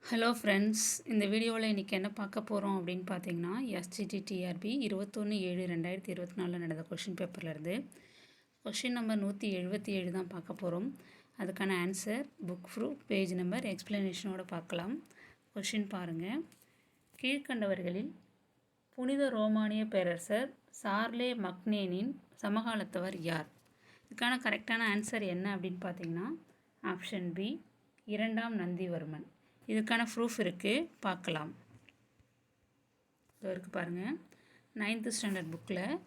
Hello friends, இந்த வீடியோவில் இன்றைக்கி என்ன பார்க்க போகிறோம் அப்படின்னு பார்த்தீங்கன்னா, எஸ்ஜிடிடிஆர்பி 21/7/2024 நடந்த கொஷின் பேப்பர்லேருந்து கொஷின் நம்பர் 177 தான் பார்க்க போகிறோம். அதுக்கான answer, book proof, page number, எக்ஸ்பிளனேஷனோடு பார்க்கலாம். கொஷின் பாருங்கள். கீழ்கண்டவர்களில் புனித ரோமானிய பேரரசர் சார்லே மக்னேனின் சமகாலத்தவர் யார்? இதுக்கான கரெக்டான ஆன்சர் என்ன அப்படின்னு பார்த்தீங்கன்னா, ஆப்ஷன் பி, 2ஆம் நந்திவர்மன். இதுக்கான ப்ரூஃப் இருக்குது, பார்க்கலாம். இருக்குது பாருங்கள். 9th ஸ்டாண்டர்ட் புக்கில்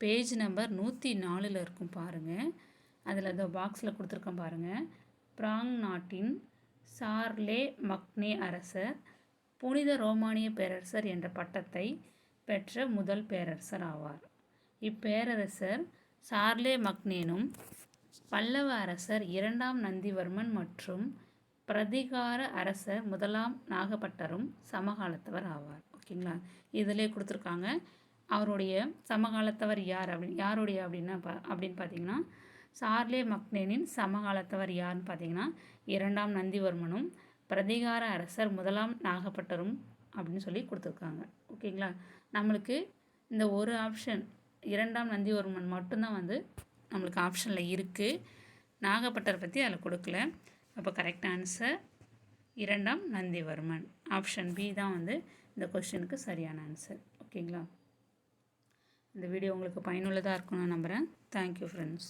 பேஜ் நம்பர் 104 இருக்கும் பாருங்கள். அதில் இந்த பாக்ஸில் கொடுத்துருக்கேன் பாருங்கள். பிராங் நாட்டின் சார்லே மக்னே அரசர் புனித ரோமானிய பேரரசர் என்ற பட்டத்தை பெற்ற முதல் பேரரசர் ஆவார். இப்பேரரசர் சார்லே மக்னேனும் பல்லவ அரசர் 2ஆம் நந்திவர்மன் மற்றும் பிரதிகார அரசர் 1ஆம் நாகப்பட்டரும் சமகாலத்தவர் ஆவார். ஓகேங்களா? இதிலே கொடுத்துருக்காங்க. அவருடைய சமகாலத்தவர் யார் அப்படின்னு பார்த்தீங்கன்னா, சார்லே மக்னேனின் சமகாலத்தவர் யாருன்னு பார்த்தீங்கன்னா 2ஆம் நந்திவர்மனும் பிரதிகார அரசர் 1ஆம் நாகப்பட்டரும் அப்படின்னு சொல்லி கொடுத்துருக்காங்க. ஓகேங்களா? நம்மளுக்கு இந்த ஒரு ஆப்ஷன் 2ஆம் நந்திவர்மன் மட்டும்தான் நம்மளுக்கு ஆப்ஷனில் இருக்குது. நாகப்பட்டர் பற்றி அதில் கொடுக்கல. அப்போ கரெக்ட் ஆன்சர் 2ஆம் நந்திவர்மன். ஆப்ஷன் பி தான் இந்த கொஸ்டினுக்கு சரியான ஆன்சர். ஓகேங்களா? இந்த வீடியோ உங்களுக்கு பயனுள்ளதாக இருக்கும்னு நம்புகிறேன். Thank you friends.